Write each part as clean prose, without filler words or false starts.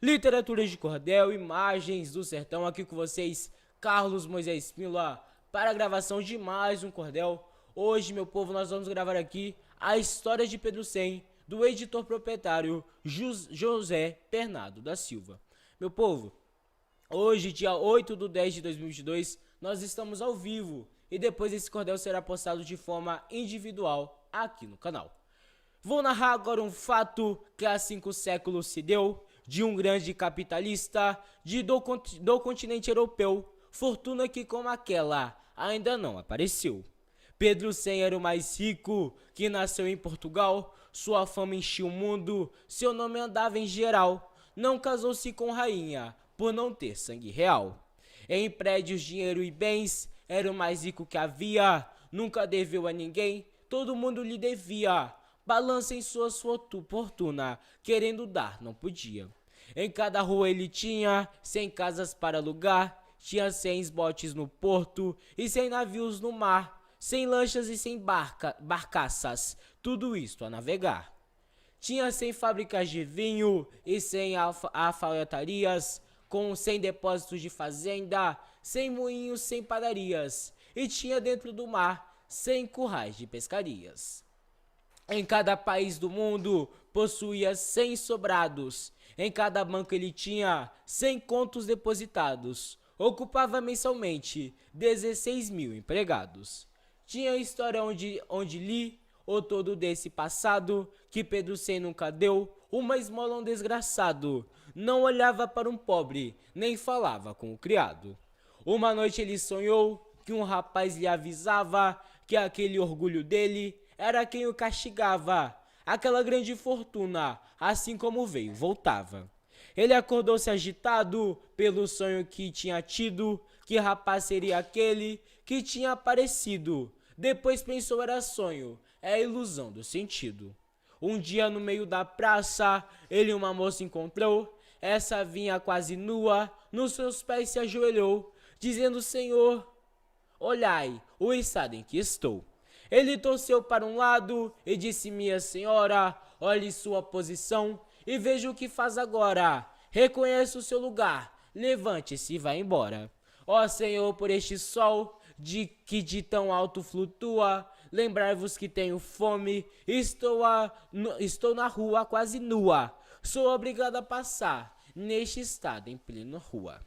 Literatura de cordel, imagens do sertão, aqui com vocês, Carlos Moisés Spínola, para a gravação de mais um cordel. Hoje, meu povo, nós vamos gravar aqui a história de Pedro Cem, do editor proprietário José Bernardo da Silva. Meu povo, hoje, dia 8/10/2022, nós estamos ao vivo e depois esse cordel será postado de forma individual aqui no canal. Vou narrar agora um fato que há 5 séculos se deu, de um grande capitalista do continente europeu, fortuna que como aquela ainda não apareceu. Pedro Cem era o mais rico, que nasceu em Portugal, sua fama enchia o mundo, seu nome andava em geral, não casou-se com rainha, por não ter sangue real. Em prédios, dinheiro e bens, era o mais rico que havia, nunca deveu a ninguém, todo mundo lhe devia. Balança em sua fortuna, querendo dar, não podia. Em cada rua ele tinha 100 casas para alugar, tinha 100 botes no porto e 100 navios no mar, 100 lanchas e 100 barcaças, tudo isto a navegar. Tinha 100 fábricas de vinho e 100 alfaiatarias, com 100 depósitos de fazenda, 100 moinhos, 100 padarias, e tinha dentro do mar 100 currais de pescarias. Em cada país do mundo possuía 100 sobrados. Em cada banco ele tinha 100 contos depositados. Ocupava mensalmente 16 mil empregados. Tinha história onde li o todo desse passado, que Pedro Cem nunca deu uma esmola a um desgraçado. Não olhava para um pobre, nem falava com o criado. Uma noite ele sonhou que um rapaz lhe avisava que aquele orgulho dele era quem o castigava. Aquela grande fortuna, assim como veio, voltava. Ele acordou-se agitado pelo sonho que tinha tido, que rapaz seria aquele que tinha aparecido. Depois pensou era sonho, é a ilusão do sentido. Um dia no meio da praça, ele uma moça encontrou. Essa vinha quase nua, nos seus pés se ajoelhou, dizendo: Senhor, olhai o estado em que estou. Ele torceu para um lado e disse: minha senhora, olhe sua posição e veja o que faz agora. Reconheça o seu lugar, levante-se e vá embora. Ó Senhor, por este sol que de tão alto flutua, lembrai-vos que tenho fome, estou na rua quase nua, sou obrigado a passar neste estado em plena rua.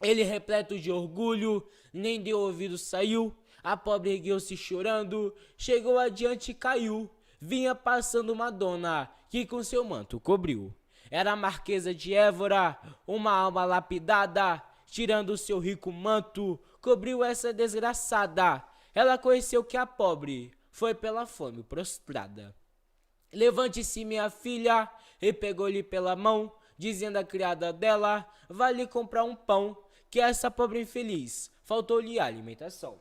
Ele, repleto de orgulho, nem deu ouvido saiu. A pobre ergueu-se chorando, chegou adiante e caiu. Vinha passando uma dona, que com seu manto cobriu. Era a Marquesa de Évora, uma alma lapidada, tirando seu rico manto, cobriu essa desgraçada. Ela conheceu que a pobre foi pela fome prostrada. Levante-se, minha filha, e pegou-lhe pela mão, dizendo à criada dela: vai lhe comprar um pão, que essa pobre infeliz faltou-lhe a alimentação.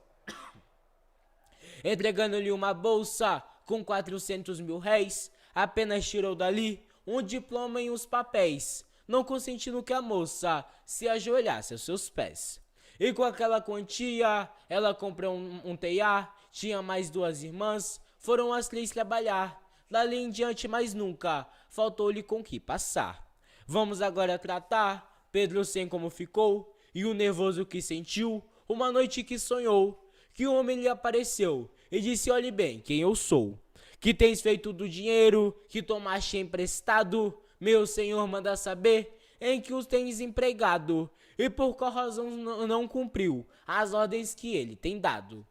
Entregando-lhe uma bolsa com 400 mil réis, apenas tirou dali um diploma e uns papéis, não consentindo que a moça se ajoelhasse aos seus pés. E com aquela quantia, ela comprou um tear, tinha mais 2 irmãs, foram as 3 trabalhar, dali em diante mais nunca faltou-lhe com que passar. Vamos agora tratar Pedro Cem como ficou, e o nervoso que sentiu, uma noite que sonhou, que um homem lhe apareceu e disse: olhe bem quem eu sou. Que tens feito do dinheiro que tomaste emprestado? Meu senhor manda saber em que os tens empregado e por qual razão não cumpriu as ordens que ele tem dado.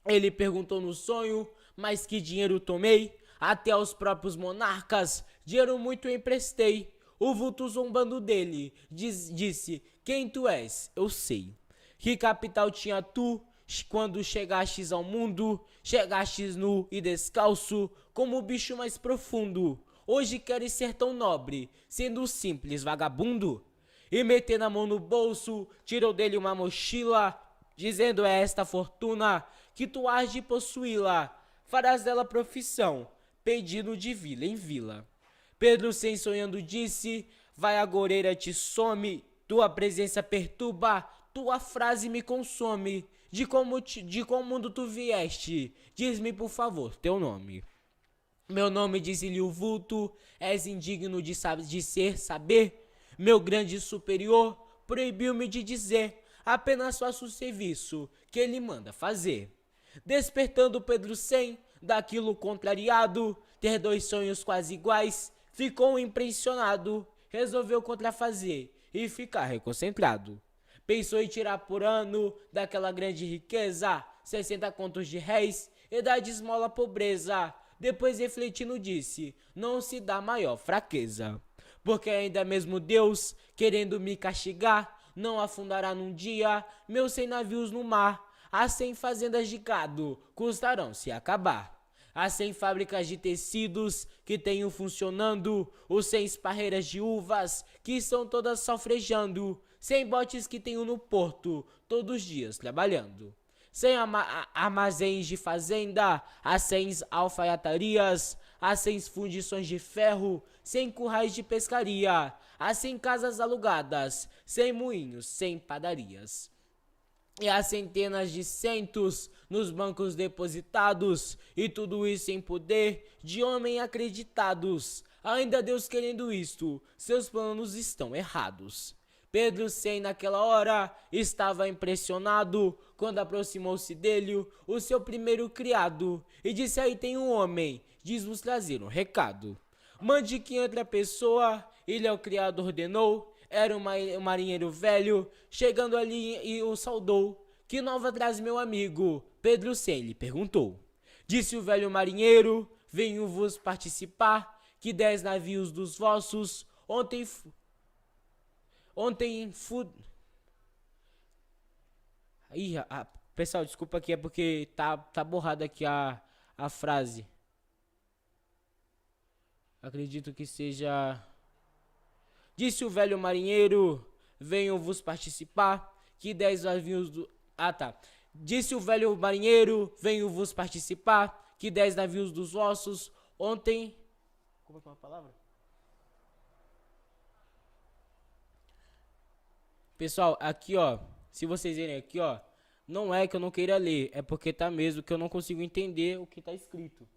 Ele perguntou no sonho: mas que dinheiro tomei? Até aos próprios monarcas dinheiro muito emprestei. O vulto zombando dele disse: quem tu és? Eu sei. Que capital tinha tu quando chegastes ao mundo? Chegastes nu e descalço, como o bicho mais profundo. Hoje queres ser tão nobre, sendo simples vagabundo? E metendo a mão no bolso, tirou dele uma mochila, dizendo: é esta fortuna que tu has de possuí-la. Farás dela profissão, pedindo de vila em vila. Pedro Cem sonhando disse: vai agoreira te some, tua presença perturba, tua frase me consome. De qual mundo tu vieste? Diz-me por favor teu nome. Meu nome, disse-lhe o vulto, és indigno de saber. Meu grande superior proibiu-me de dizer, apenas faço o serviço que ele manda fazer. Despertando Pedro Sem, daquilo contrariado, ter dois sonhos quase iguais, ficou impressionado, resolveu contrafazer e ficar reconcentrado. Pensou em tirar por ano daquela grande riqueza 60 contos de réis e dar de esmola à pobreza. Depois refletindo disse, não se dá maior fraqueza. Porque ainda mesmo Deus, querendo me castigar, não afundará num dia meus 100 navios no mar. As 100 fazendas de gado custarão se acabar. As 100 fábricas de tecidos que tenho funcionando, os 100 esparreiras de uvas que estão todas salfrejando, 100 botes que tenho no porto, todos os dias trabalhando. 100 armazéns de fazenda, as 100 alfaiatarias, as 100 fundições de ferro, 100 currais de pescaria, as 100 casas alugadas, 100 moinhos, 100 padarias. E as centenas de centos nos bancos depositados, e tudo isso em poder de homem acreditados. Ainda Deus querendo isto, seus planos estão errados. Pedro Sem naquela hora estava impressionado, quando aproximou-se dele o seu primeiro criado, e disse, aí tem um homem, diz-vos trazer um recado. Mande que outra pessoa, ele ao criado ordenou, era um marinheiro velho, chegando ali e o saudou. Que nova traz meu amigo? Pedro Sem lhe perguntou. Disse o velho marinheiro, venho vos participar, que 10 navios dos vossos pessoal, desculpa aqui, é porque tá borrado aqui a frase. Acredito que seja... Disse o velho marinheiro, venham vos participar, que 10 navios do... Disse o velho marinheiro, venham vos participar, que 10 navios dos vossos ontem... Como é que é uma palavra? Pessoal, aqui ó, se vocês verem aqui ó, não é que eu não queira ler, é porque tá mesmo que eu não consigo entender o que tá escrito.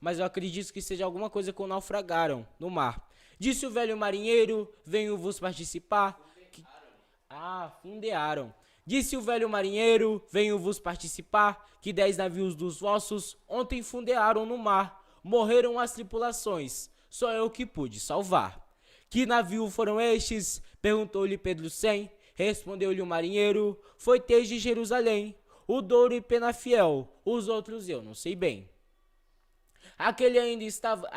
Mas eu acredito que seja alguma coisa que naufragaram no mar. Disse o velho marinheiro, venho vos participar. Fundearam. Disse o velho marinheiro, venho vos participar, que 10 navios dos vossos ontem fundearam no mar. Morreram as tripulações, só eu que pude salvar. Que navio foram estes? Perguntou-lhe Pedro Sem. Respondeu-lhe o marinheiro, foi desde Jerusalém, o Douro e Penafiel, os outros eu não sei bem. Aquele ainda estava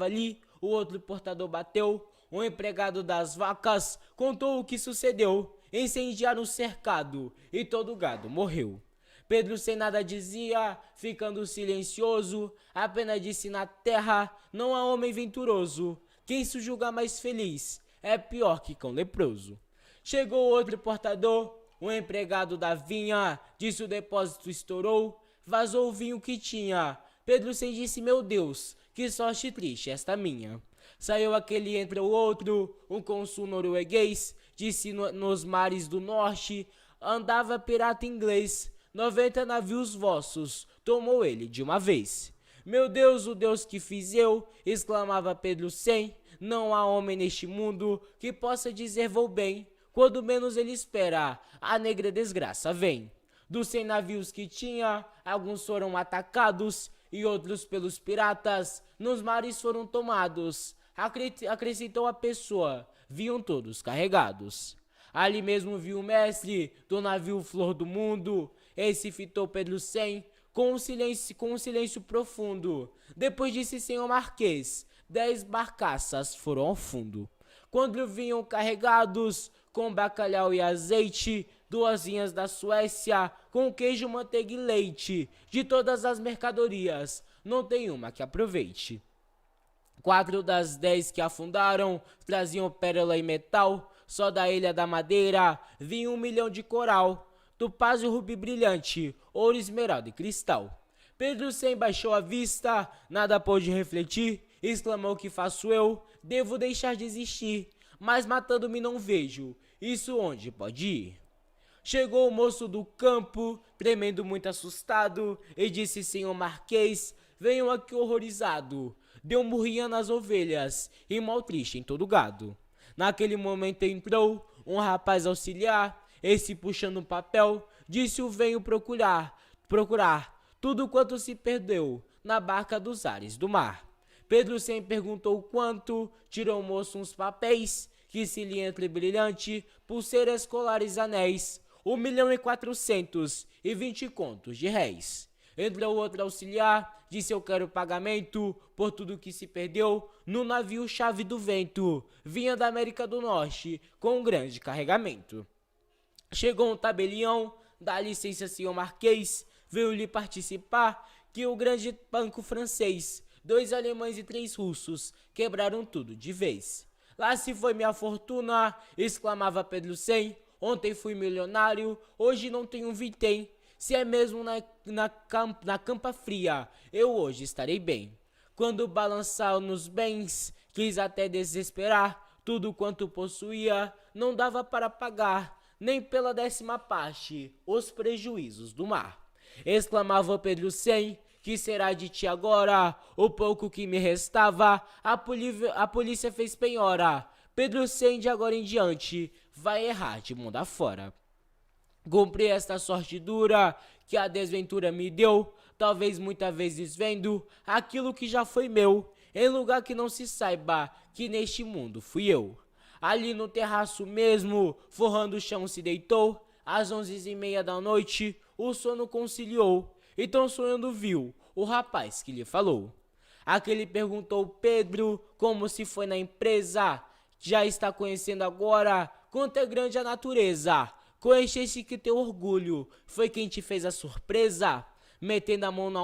ali, o outro portador bateu, o empregado das vacas contou o que sucedeu, incendiaram o cercado e todo o gado morreu. Pedro sem nada dizia, ficando silencioso, apenas disse na terra, não há homem venturoso, quem se julga mais feliz é pior que cão leproso. Chegou outro portador, o empregado da vinha, disse o depósito estourou, vazou o vinho que tinha. Pedro sem disse, meu Deus, que sorte triste esta minha. Saiu aquele entre o outro, um cônsul norueguês, disse nos mares do norte, andava pirata inglês, 90 navios vossos, tomou ele de uma vez. Meu Deus, o Deus que fiz eu, exclamava Pedro sem, não há homem neste mundo que possa dizer vou bem, quando menos ele espera, a negra desgraça vem. Dos 100 navios que tinha, alguns foram atacados e outros pelos piratas, nos mares foram tomados. Acrescentou a pessoa, vinham todos carregados. Ali mesmo viu o mestre do navio Flor do Mundo, esse fitou Pedro sem, com um silêncio profundo. Depois disse senhor Marquês, 10 barcaças foram ao fundo. Quando vinham carregados com bacalhau e azeite, 2 vinhas da Suécia, com queijo, manteiga e leite, de todas as mercadorias, não tem uma que aproveite. 4 das 10 que afundaram, traziam pérola e metal, só da Ilha da Madeira, vinha 1 milhão de coral, topázio rubi brilhante, ouro, esmeralda e cristal. Pedro sem baixou a vista, nada pôde refletir, exclamou que faço eu, devo deixar de existir, mas matando-me não vejo, isso onde pode ir? Chegou o moço do campo, tremendo muito assustado, e disse senhor Marquês, venham aqui horrorizado. Deu murrinha nas ovelhas e mal triste em todo o gado. Naquele momento entrou um rapaz auxiliar, esse puxando um papel, disse o venho procurar tudo quanto se perdeu na barca dos ares do mar. Pedro sem perguntou quanto, tirou o moço uns papéis, que se lhe entre brilhante, pulseiras, colares, anéis, 1.420 contos de réis. Entrou outro auxiliar, disse eu quero pagamento por tudo que se perdeu no navio Chave do Vento, vinha da América do Norte com um grande carregamento. Chegou um tabelião, dá licença senhor Marquês, veio lhe participar que o grande banco francês, 2 alemães e 3 russos, quebraram tudo de vez. Lá se foi minha fortuna, exclamava Pedro Sem, ontem fui milionário, hoje não tenho vintém. Se é mesmo na campa fria, eu hoje estarei bem. Quando balançar nos bens, quis até desesperar, tudo quanto possuía, não dava para pagar, nem pela 10ª parte, os prejuízos do mar. Exclamava Pedro Sem, que será de ti agora? O pouco que me restava, a polícia fez penhora. Pedro Sem de agora em diante, vai errar de mundo afora. Cumpri esta sorte dura que a desventura me deu, talvez muitas vezes vendo aquilo que já foi meu, em lugar que não se saiba que neste mundo fui eu. Ali no terraço mesmo, forrando o chão se deitou, às 11h30 da noite, o sono conciliou, então sonhando viu o rapaz que lhe falou. Aquele perguntou Pedro como se foi na empresa, já está conhecendo agora quanto é grande a natureza. Conheceste que teu orgulho foi quem te fez a surpresa? Metendo a mão na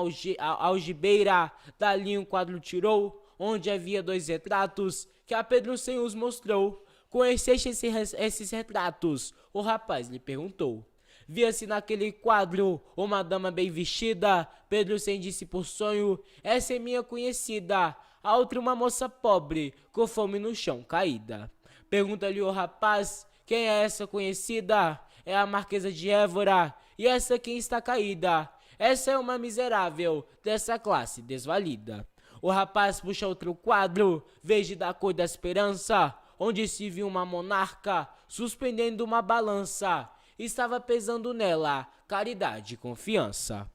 algibeira, dali um quadro tirou, onde havia 2 retratos, que a Pedro Sem os mostrou. Conheceste esses retratos? O rapaz lhe perguntou. Via-se naquele quadro uma dama bem vestida, Pedro Sem disse por sonho, essa é minha conhecida. A outra uma moça pobre, com fome no chão caída. Pergunta-lhe o rapaz, quem é essa conhecida? É a Marquesa de Évora, e essa quem está caída? Essa é uma miserável, dessa classe desvalida. O rapaz puxa outro quadro, veja da cor da esperança, onde se viu uma monarca, suspendendo uma balança. Estava pesando nela, caridade e confiança.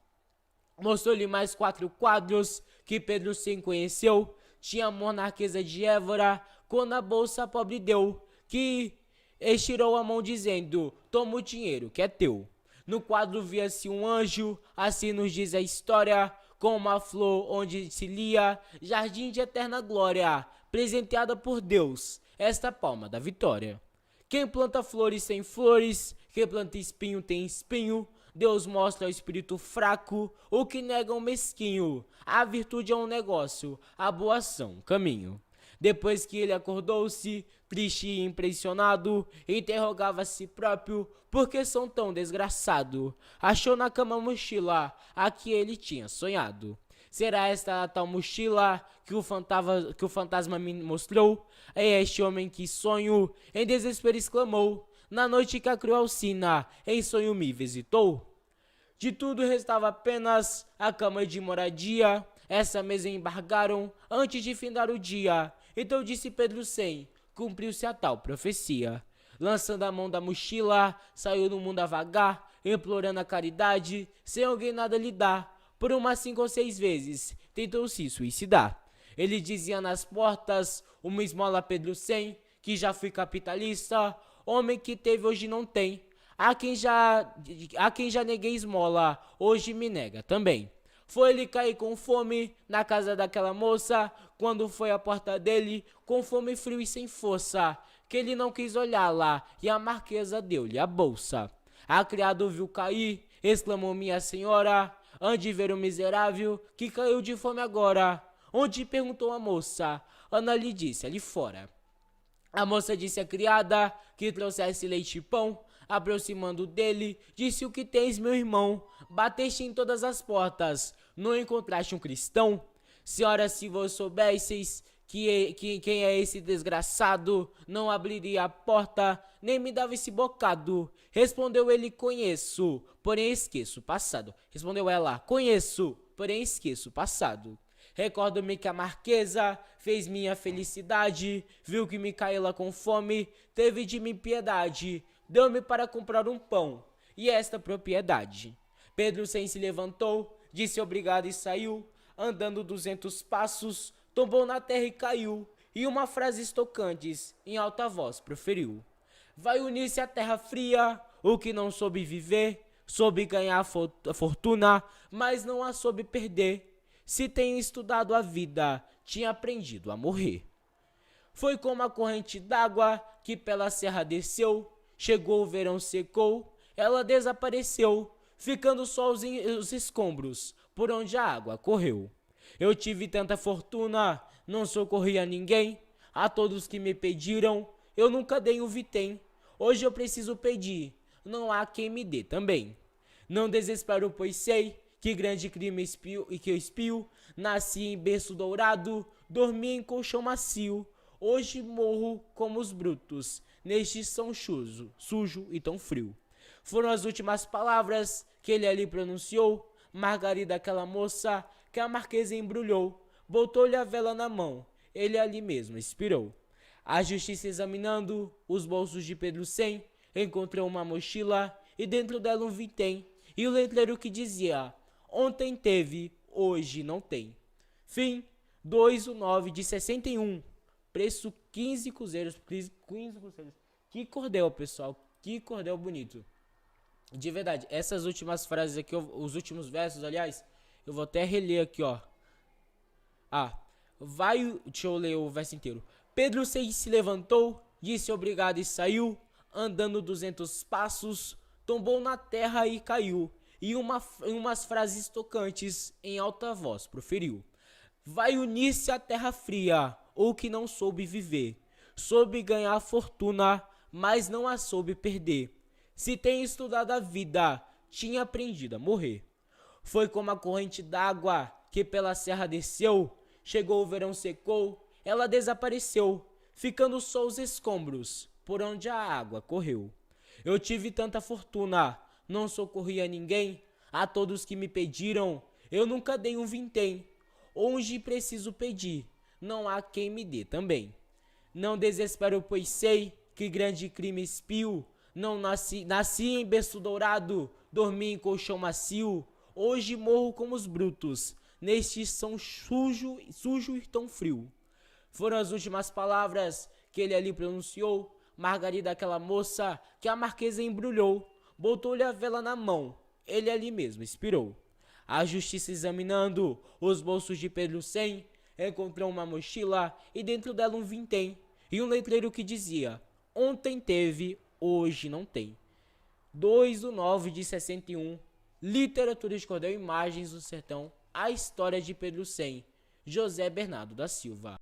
Mostrou-lhe mais 4 quadros, que Pedro Sem conheceu. Tinha a monarquesa de Évora, quando a bolsa pobre deu, que estirou a mão dizendo, toma o dinheiro que é teu. No quadro via-se um anjo, assim nos diz a história, com uma flor onde se lia, jardim de eterna glória, presenteada por Deus, esta palma da vitória. Quem planta flores tem flores, quem planta espinho tem espinho, Deus mostra ao espírito fraco, o que nega um mesquinho, a virtude é um negócio, a boa ação um caminho. Depois que ele acordou-se, triste e impressionado, interrogava a si próprio, por que são tão desgraçado? Achou na cama a mochila, a que ele tinha sonhado. Será esta a tal mochila que o fantasma me mostrou? É este homem que sonho, em desespero exclamou, na noite que a cruel sina, em sonho me visitou. De tudo restava apenas a cama de moradia, essa mesa embargaram antes de findar o dia. Então disse Pedro Sem, cumpriu-se a tal profecia. Lançando a mão da mochila, saiu no mundo a vagar, implorando a caridade, sem alguém nada lhe dar. Por umas 5 ou 6 vezes, tentou se suicidar. Ele dizia nas portas, uma esmola a Pedro Sem, que já fui capitalista, homem que teve hoje não tem. A quem já neguei esmola, hoje me nega também. Foi ele cair com fome na casa daquela moça, quando foi à porta dele, com fome, frio e sem força, que ele não quis olhá-la, e a marquesa deu-lhe a bolsa. A criada viu cair, exclamou minha senhora, ande ver o miserável, que caiu de fome agora. Onde? Perguntou a moça. Ana lhe disse, ali fora. A moça disse à criada, que trouxesse leite e pão. Aproximando dele, disse, o que tens, meu irmão? Bateste em todas as portas, não encontraste um cristão? Senhora, se vós soubesseis quem é esse desgraçado, não abriria a porta, nem me dava esse bocado. Respondeu ele, conheço, porém esqueço o passado. Respondeu ela, conheço, porém esqueço o passado. Recordo-me que a marquesa fez minha felicidade, viu que Micaela com fome teve de mim piedade, deu-me para comprar um pão e esta propriedade. Pedro Sem se levantou, disse obrigado e saiu, andando 200 passos, tombou na terra e caiu, e uma frase estocantes em alta voz proferiu. Vai unir-se à terra fria, o que não soube viver, soube ganhar a fortuna, mas não a soube perder. Se tem estudado a vida, tinha aprendido a morrer. Foi como a corrente d'água que pela serra desceu, chegou o verão, secou, ela desapareceu, ficando só os escombros por onde a água correu. Eu tive tanta fortuna, não socorri a ninguém, a todos que me pediram, eu nunca dei um vitém. Hoje eu preciso pedir, não há quem me dê também. Não desespero, pois sei que grande crime eu espio, nasci em berço dourado, dormi em colchão macio, hoje morro como os brutos, neste São sujo e tão frio. Foram as últimas palavras que ele ali pronunciou, Margarida, aquela moça que a marquesa embrulhou, botou-lhe a vela na mão, ele ali mesmo expirou. A justiça examinando os bolsos de Pedro Sem, encontrou uma mochila e dentro dela um vintém, e o letreiro que dizia: ontem teve, hoje não tem. Fim, 2/9 de 61. Preço 15 cruzeiros. 15 cruzeiros. Que cordel, pessoal. Que cordel bonito. De verdade, essas últimas frases aqui, os últimos versos, aliás, eu vou até reler aqui, ó. Deixa eu ler o verso inteiro. Pedro se levantou, disse obrigado e saiu, andando 200 passos, tombou na terra e caiu, e umas frases tocantes em alta voz proferiu. Vai unir-se à terra fria, ou que não soube viver, soube ganhar fortuna, mas não a soube perder. Se tem estudado a vida, tinha aprendido a morrer. Foi como a corrente d'água que pela serra desceu, chegou o verão, secou, ela desapareceu, ficando só os escombros por onde a água correu. Eu tive tanta fortuna, não socorri a ninguém, a todos que me pediram, eu nunca dei um vintém. Onde preciso pedir, não há quem me dê também. Não desespero, pois sei que grande crime espio, não nasci em berço dourado, dormi em colchão macio, hoje morro como os brutos, neste São sujo e tão frio. Foram as últimas palavras que ele ali pronunciou, Margarida, aquela moça que a marquesa embrulhou, botou-lhe a vela na mão, ele ali mesmo expirou. A justiça examinando os bolsos de Pedro Sem, encontrou uma mochila e dentro dela um vintém, e um letreiro que dizia: ontem teve, hoje não tem. 2/9 de 61. Literatura de cordel, imagens do sertão, a história de Pedro Sem. José Bernardo da Silva.